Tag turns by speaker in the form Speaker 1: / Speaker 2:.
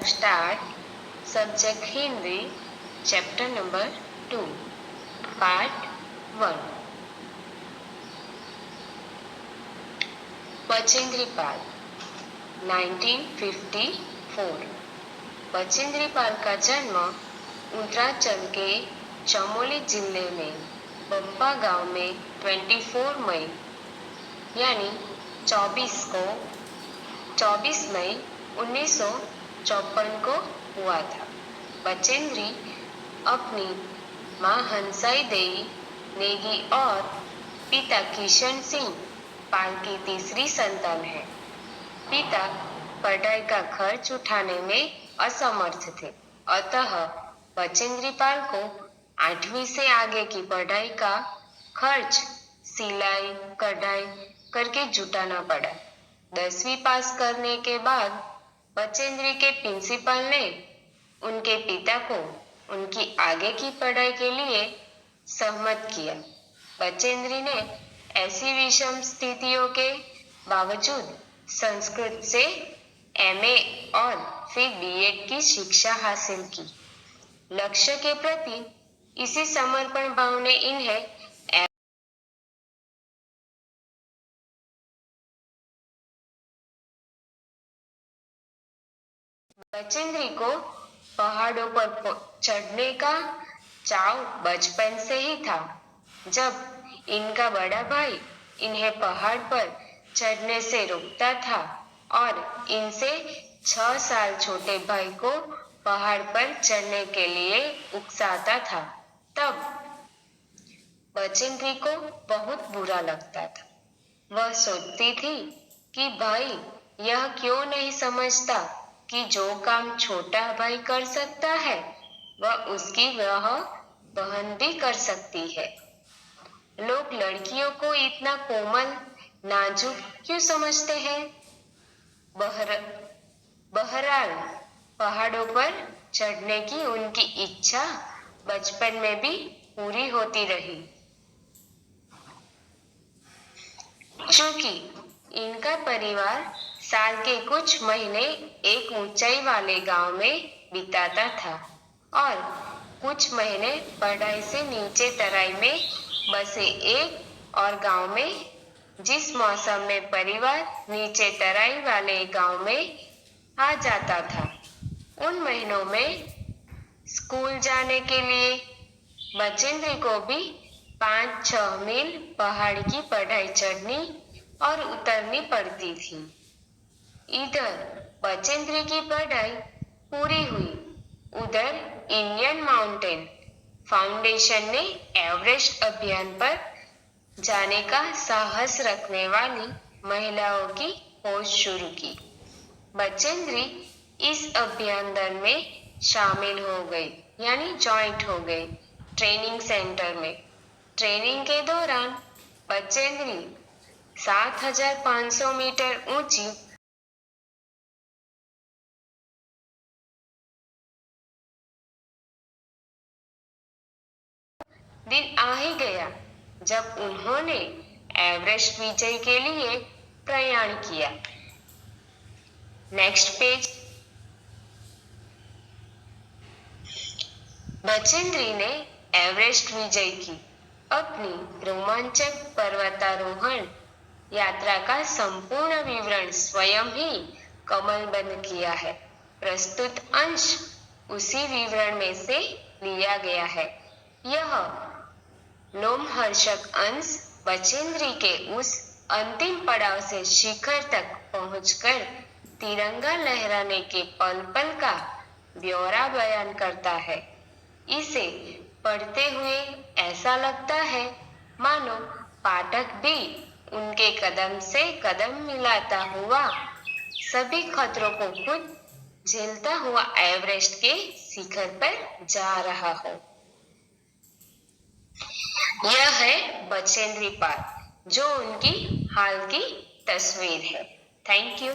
Speaker 1: start subject Hindi, chapter number 2, part 1. बचेंद्रीपाल 1954। बचेंद्रीपाल का जन्म उत्तरांचल के चमोली जिले में बम्पा गांव में 24 मई यानी 24 मई 1954 को हुआ था। बचेंद्री अपनी मां हंसाई देवी नेगी और पिता किशन सिंह पाल की तीसरी संतान है। पिता पढ़ाई का खर्च उठाने में असमर्थ थे, अतः बचेंद्रीपाल को 8वीं से आगे की पढ़ाई का खर्च सिलाई कढ़ाई करके जुटाना पड़ा। 10वीं पास करने के बाद बचेंद्री के प्रिंसिपल ने उनके पिता को उनकी आगे की पढ़ाई के लिए सहमत किया। बचेंद्री ने ऐसी विषम स्थितियों के बावजूद संस्कृत से MA और फिर B.Ed की शिक्षा हासिल की। लक्ष्य के प्रति इसी समर्पण भाव ने इन्हें बचेंद्री को पहाड़ों पर चढ़ने का चाव बचपन से ही था। जब इनका बड़ा भाई इन्हें पहाड़ पर चढ़ने से रोकता था और इनसे 6 साल छोटे भाई को पहाड़ पर चढ़ने के लिए उकसाता था, तब बचेंद्री को बहुत बुरा लगता था। वह सोचती थी कि भाई यह क्यों नहीं समझता कि जो काम छोटा भाई कर सकता है वह उसकी वह बहन भी कर सकती है। लोग लड़कियों को इतना कोमल नाजुक क्यों समझते हैं? बहरहाल पहाड़ों पर चढ़ने की उनकी इच्छा बचपन में भी पूरी होती रही। चूंकि इनका परिवार साल के कुछ महीने एक ऊंचाई वाले गांव में बिताता था और कुछ महीने पढ़ाई से नीचे तराई में बसे एक और गांव में। जिस मौसम में परिवार नीचे तराई वाले गांव में आ जाता था, उन महीनों में स्कूल जाने के लिए बचेंद्री को भी 5-6 मील पहाड़ की पढ़ाई चढ़नी और उतरनी पड़ती थी। इधर बचेंद्री की पढ़ाई पूरी हुई, उधर इंडियन माउंटेन फाउंडेशन ने एवरेस्ट अभियान पर जाने का साहस रखने वाली महिलाओं की खोज शुरू की। बचेंद्री इस अभियान दल में शामिल हो गई यानी ज्वाइंट हो गई ट्रेनिंग सेंटर में। ट्रेनिंग के दौरान बचेंद्री 7500 मीटर ऊंची दिन आ ही गया जब उन्होंने एवरेस्ट विजय के लिए प्रयाण किया। Next page. बचेंद्री ने एवरेस्ट विजय की अपनी रोमांचक पर्वतारोहण यात्रा का संपूर्ण विवरण स्वयं ही कमलबंद किया है। प्रस्तुत अंश उसी विवरण में से लिया गया है। यह लोमहर्षक अंश बचेंद्री के उस अंतिम पड़ाव से शिखर तक पहुंचकर तिरंगा लहराने के पल पल का ब्यौरा बयान करता है। इसे पढ़ते हुए ऐसा लगता है मानो पाठक भी उनके कदम से कदम मिलाता हुआ सभी खतरों को खुद झेलता हुआ एवरेस्ट के शिखर पर जा रहा हो। यह है बचेंद्रीपाल, जो उनकी हाल की तस्वीर है। Thank you.